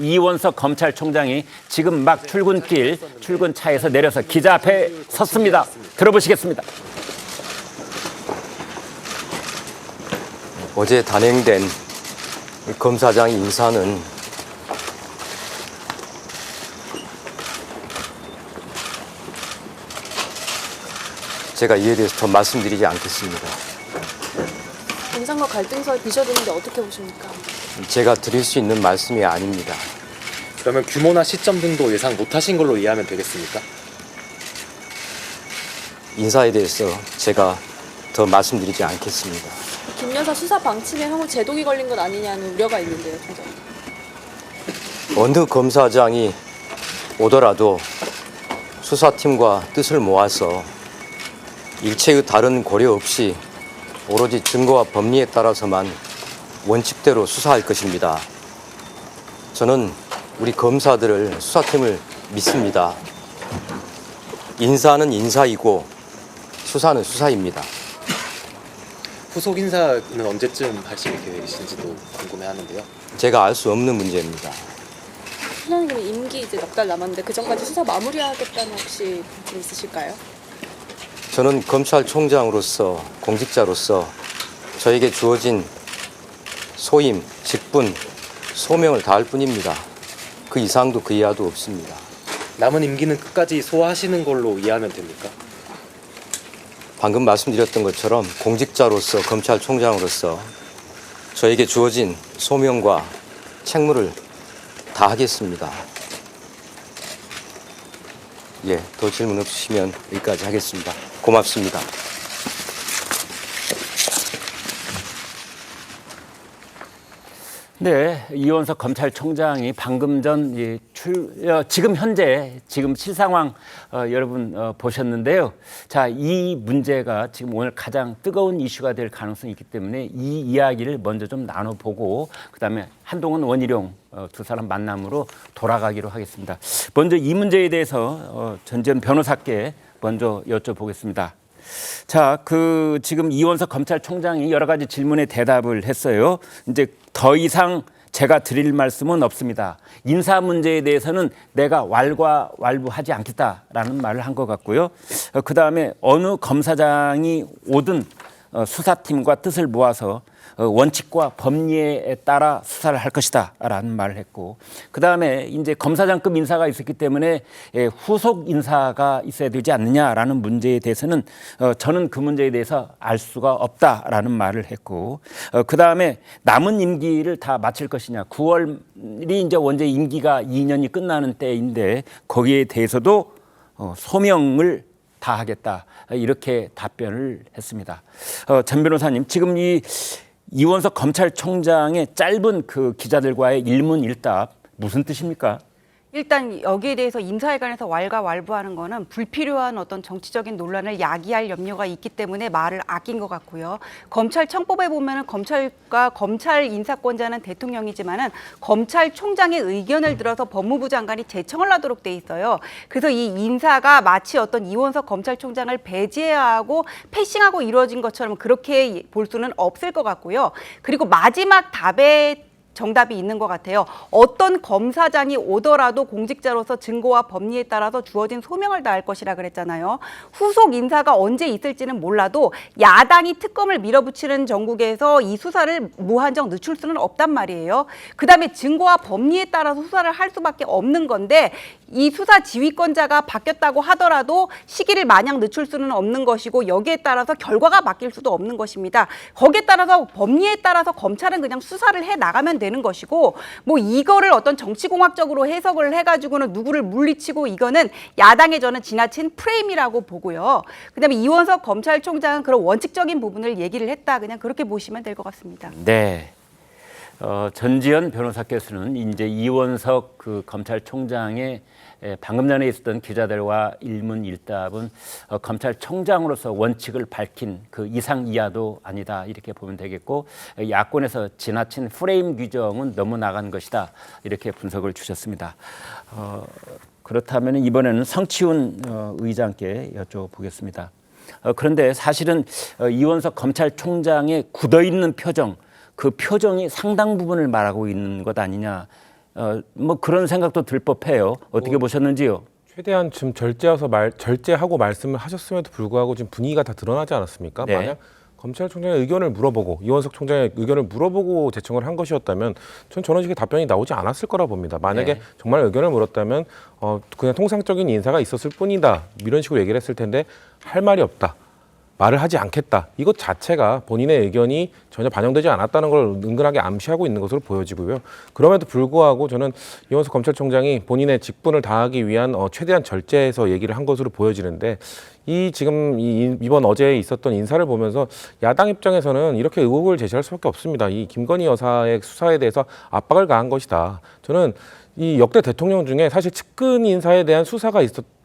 이원석 검찰총장이 지금 막 출근차에서 내려서 기자 앞에 섰습니다. 들어보시겠습니다. 어제 단행된 검사장 인사는 제가 이에 대해서 더 말씀드리지 않겠습니다. 인상과 갈등설 비춰드는데 어떻게 보십니까? 제가 드릴 수 있는 말씀이 아닙니다. 그러면 규모나 시점 등도 예상 못하신 걸로 이해하면 되겠습니까? 인사에 대해서 제가 더 말씀드리지 않겠습니다. 김 여사 수사 방침에 향후 제동이 걸린 것 아니냐는 우려가 있는데요, 총장님. 어느 검사장이 오더라도 수사팀과 뜻을 모아서 일체의 다른 고려 없이 오로지 증거와 법리에 따라서만 원칙대로 수사할 것입니다. 저는 우리 검사들을, 수사팀을 믿습니다. 인사는 인사이고 수사는 수사입니다. 후속 인사는 언제쯤 하실 계획이신지도 궁금해하는데요. 제가 알 수 없는 문제입니다. 총장님 임기 이제 넉 달 남았는데 그 전까지 수사 마무리하겠다는 혹시 좀 있으실까요? 저는 검찰총장으로서, 공직자로서 저에게 주어진 소임, 직분, 소명을 다할 뿐입니다. 그 이상도 그 이하도 없습니다. 남은 임기는 끝까지 소화하시는 걸로 이해하면 됩니까? 방금 말씀드렸던 것처럼 공직자로서, 검찰총장으로서 저에게 주어진 소명과 책무를 다하겠습니다. 예, 더 질문 없으시면 여기까지 하겠습니다. 고맙습니다. 네, 이원석 검찰총장이 방금 전 지금 실상황 여러분 보셨는데요. 자, 이 문제가 지금 오늘 가장 뜨거운 이슈가 될 가능성이 있기 때문에 이 이야기를 먼저 좀 나눠보고 그다음에 한동훈 원희룡 두 사람 만남으로 돌아가기로 하겠습니다. 먼저 이 문제에 대해서 전지현 변호사께 먼저 여쭤보겠습니다. 자, 지금 이원석 검찰총장이 여러 가지 질문에 대답을 했어요. 이제 더 이상 제가 드릴 말씀은 없습니다. 인사 문제에 대해서는 내가 왈가왈부하지 않겠다라는 말을 한 것 같고요. 그다음에 어느 검사장이 오든 수사팀과 뜻을 모아서 원칙과 법리에 따라 수사를 할 것이다라는 말을 했고, 그다음에 이제 검사장급 인사가 있었기 때문에 후속 인사가 있어야 되지 않느냐라는 문제에 대해서는 저는 그 문제에 대해서 알 수가 없다라는 말을 했고, 그다음에 남은 임기를 다 마칠 것이냐, 9월이 이제 원제 임기가 2년이 끝나는 때인데 거기에 대해서도 소명을 다하겠다, 이렇게 답변을 했습니다. 전 변호사님, 지금 이원석 검찰총장의 짧은 그 기자들과의 일문일답 무슨 뜻입니까? 일단 여기에 대해서 인사에 관해서 왈가왈부하는 거는 불필요한 어떤 정치적인 논란을 야기할 염려가 있기 때문에 말을 아낀 것 같고요. 검찰청법에 보면은 검찰과 검찰 인사권자는 대통령이지만은 검찰총장의 의견을 들어서 법무부 장관이 제청을 하도록 돼 있어요. 그래서 이 인사가 마치 어떤 이원석 검찰총장을 배제하고 패싱하고 이루어진 것처럼 그렇게 볼 수는 없을 것 같고요. 그리고 마지막 답에 정답이 있는 것 같아요. 어떤 검사장이 오더라도 공직자로서 증거와 법리에 따라서 주어진 소명을 다할 것이라 그랬잖아요. 후속 인사가 언제 있을지는 몰라도 야당이 특검을 밀어붙이는 전국에서 이 수사를 무한정 늦출 수는 없단 말이에요. 그다음에 증거와 법리에 따라서 수사를 할 수밖에 없는 건데 이 수사 지휘권자가 바뀌었다고 하더라도 시기를 마냥 늦출 수는 없는 것이고 여기에 따라서 결과가 바뀔 수도 없는 것입니다. 거기에 따라서 법리에 따라서 검찰은 그냥 수사를 해 나가면 되는 것이고, 뭐 이거를 어떤 정치공학적으로 해석을 해가지고는 누구를 물리치고, 이거는 야당의 저는 지나친 프레임이라고 보고요. 그다음에 이원석 검찰총장은 그런 원칙적인 부분을 얘기를 했다, 그냥 그렇게 보시면 될 것 같습니다. 네. 전지현 변호사께서는 이제 이원석 그 검찰총장의 방금 전에 있었던 기자들과 일문일답은 검찰총장으로서 원칙을 밝힌 그 이상 이하도 아니다, 이렇게 보면 되겠고, 야권에서 지나친 프레임 규정은 너무 나간 것이다, 이렇게 분석을 주셨습니다. 그렇다면 이번에는 성치훈 의장께 여쭤보겠습니다. 그런데 사실은 이원석 검찰총장의 굳어있는 표정, 그 표정이 상당 부분을 말하고 있는 것 아니냐, 뭐 그런 생각도 들 법해요. 어떻게 보셨는지요? 최대한 지금 절제하고 말씀을 하셨음에도 불구하고 지금 분위기가 다 드러나지 않았습니까? 네. 만약 검찰총장의 의견을 물어보고 이원석 총장의 의견을 물어보고 제청을 한 것이었다면 전 저런 식의 답변이 나오지 않았을 거라 봅니다. 만약에 네. 정말 의견을 물었다면 그냥 통상적인 인사가 있었을 뿐이다 이런 식으로 얘기를 했을 텐데 할 말이 없다. 말을 하지 않겠다. 이것 자체가 본인의 의견이 전혀 반영되지 않았다는 걸 은근하게 암시하고 있는 것으로 보여지고요. 그럼에도 불구하고 저는 이원석 검찰총장이 본인의 직분을 다하기 위한 최대한 절제해서 얘기를 한 것으로 보여지는데 지금 이번 어제 있었던 인사를 보면서 야당 입장에서는 이렇게 의혹을 제시할 수밖에 없습니다. 이 김건희 여사의 수사에 대해서 압박을 가한 것이다. 저는 이 역대 대통령 중에 사실 측근 인사에 대한 수사가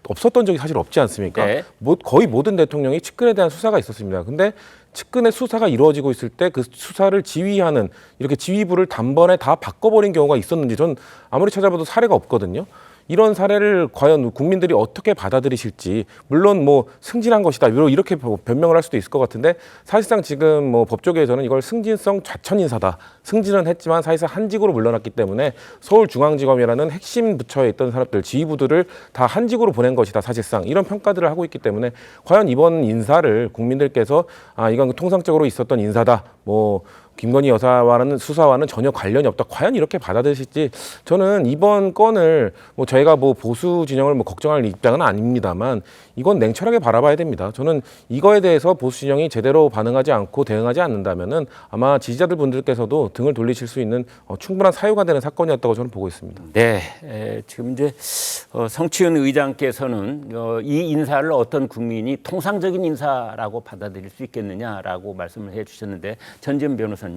없었던 적이 사실 없지 않습니까? 네. 거의 모든 대통령이 측근에 대한 수사가 있었습니다. 근데 측근의 수사가 이루어지고 있을 때 그 수사를 지휘하는 이렇게 지휘부를 단번에 다 바꿔버린 경우가 있었는지 전 아무리 찾아봐도 사례가 없거든요. 이런 사례를 과연 국민들이 어떻게 받아들이실지 물론 뭐 승진한 것이다 이렇게 변명을 할 수도 있을 것 같은데 사실상 지금 뭐 법조계에서는 이걸 승진성 좌천 인사다 승진은 했지만 사실상 한직으로 물러났기 때문에 서울중앙지검이라는 핵심 부처에 있던 사람들 지휘부들을 다 한직으로 보낸 것이다 사실상 이런 평가들을 하고 있기 때문에 과연 이번 인사를 국민들께서 이건 통상적으로 있었던 인사다 뭐 김건희 여사와는 수사와는 전혀 관련이 없다. 과연 이렇게 받아들이실지 저는 이번 건을 뭐 저희가 뭐 보수 진영을 뭐 걱정할 입장은 아닙니다만 이건 냉철하게 바라봐야 됩니다. 저는 이거에 대해서 보수 진영이 제대로 반응하지 않고 대응하지 않는다면은 아마 지지자들 분들께서도 등을 돌리실 수 있는 충분한 사유가 되는 사건이었다고 저는 보고 있습니다. 네, 지금 이제 성치훈 의장께서는 이 인사를 어떤 국민이 통상적인 인사라고 받아들일 수 있겠느냐라고 말씀을 해주셨는데 전지현 변호사님.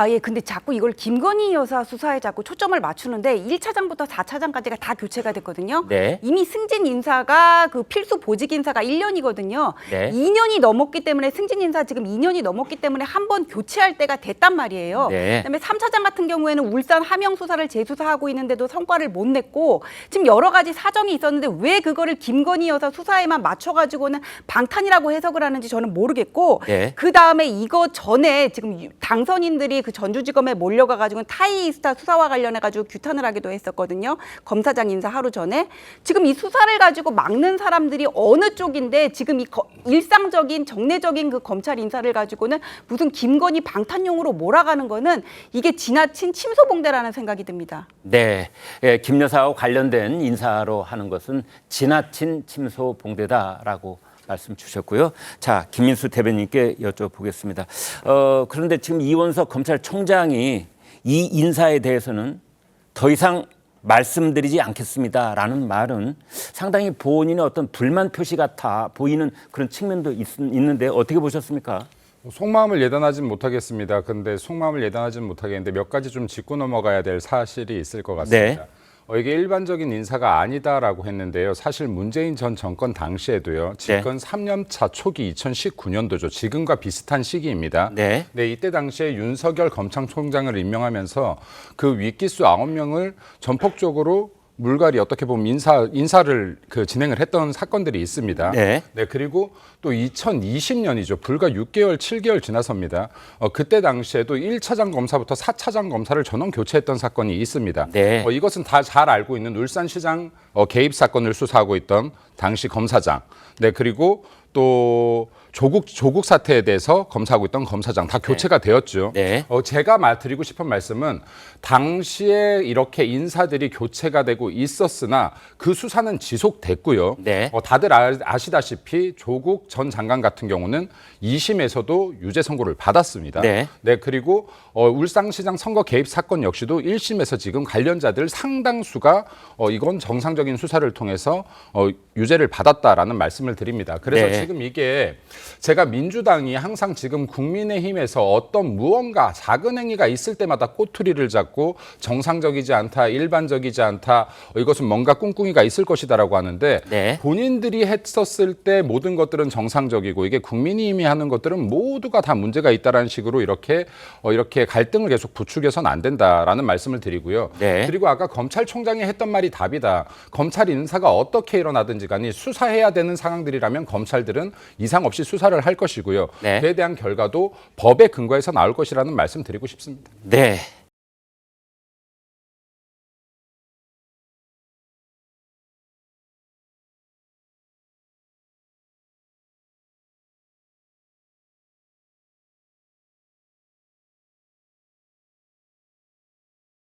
예, 근데 자꾸 이걸 김건희 여사 수사에 자꾸 초점을 맞추는데 1차장부터 4차장까지가 다 교체가 됐거든요. 네. 이미 승진 인사가 그 필수 보직 인사가 1년이거든요. 네. 2년이 넘었기 때문에 승진 인사 지금 2년이 넘었기 때문에 한 번 교체할 때가 됐단 말이에요. 네. 그다음에 3차장 같은 경우에는 울산 함영 수사를 재수사하고 있는데도 성과를 못 냈고 지금 여러 가지 사정이 있었는데 왜 그거를 김건희 여사 수사에만 맞춰가지고는 방탄이라고 해석을 하는지 저는 모르겠고 네. 그다음에 이거 전에 지금 당선인들이 그 전주지검에 몰려가가지고 타이스타 수사와 관련해가지고 규탄을 하기도 했었거든요. 검사장 인사 하루 전에. 지금 이 수사를 가지고 막는 사람들이 어느 쪽인데 지금 이 일상적인 정례적인 그 검찰 인사를 가지고는 무슨 김건희 방탄용으로 몰아가는 거는 이게 지나친 침소봉대라는 생각이 듭니다. 네, 김 여사와 관련된 인사로 하는 것은 지나친 침소봉대다라고 말씀 주셨고요. 자, 김민수 대변인께 여쭤보겠습니다. 그런데 지금 이원석 검찰총장이 이 인사에 대해서는 더 이상 말씀드리지 않겠습니다라는 말은 상당히 본인의 어떤 불만 표시 같아 보이는 그런 측면도 있는데 어떻게 보셨습니까? 속마음을 예단하진 못하겠습니다. 근데 속마음을 예단하진 못하겠는데 몇 가지 좀 짚고 넘어가야 될 사실이 있을 것 같습니다. 네. 이게 일반적인 인사가 아니다라고 했는데요. 사실 문재인 전 정권 당시에도요. 집권 3년 차 초기 2019년도죠. 지금과 비슷한 시기입니다. 네. 네, 이때 당시에 윤석열 검찰총장을 임명하면서 그 윗기수 9명을 전폭적으로 물갈이 어떻게 보면 인사를 진행을 했던 사건들이 있습니다. 네. 네, 그리고 또 2020년이죠. 불과 6개월, 7개월 지나섭니다. 그때 당시에도 1차장 검사부터 4차장 검사를 전원 교체했던 사건이 있습니다. 네. 이것은 다 잘 알고 있는 울산시장 개입 사건을 수사하고 있던 당시 검사장. 네, 그리고 또 조국 사태에 대해서 검사하고 있던 검사장 다 교체가 되었죠. 네. 제가 드리고 싶은 말씀은 당시에 이렇게 인사들이 교체가 되고 있었으나 그 수사는 지속됐고요. 네. 다들 아시다시피 조국 전 장관 같은 경우는 2심에서도 유죄 선고를 받았습니다. 네. 네, 그리고 울산시장 선거 개입 사건 역시도 1심에서 지금 관련자들 상당수가 이건 정상적인 수사를 통해서 유죄를 받았다라는 말씀을 드립니다. 그래서 네. 지금 이게 제가 민주당이 항상 지금 국민의힘에서 어떤 무언가 작은 행위가 있을 때마다 꼬투리를 잡고 정상적이지 않다, 일반적이지 않다, 이것은 뭔가 꿍꿍이가 있을 것이다라고 하는데 네. 본인들이 했었을 때 모든 것들은 정상적이고 이게 국민의힘이 하는 것들은 모두가 다 문제가 있다라는 식으로 이렇게 갈등을 계속 부추겨서는 안 된다라는 말씀을 드리고요. 네. 그리고 아까 검찰총장이 했던 말이 답이다. 검찰 인사가 어떻게 일어나든지 간에 수사해야 되는 상황들이라면 검찰들은 이상 없이 수사를 할 것이고요. 네. 그에 대한 결과도 법에 근거해서 나올 것이라는 말씀 드리고 싶습니다. 네.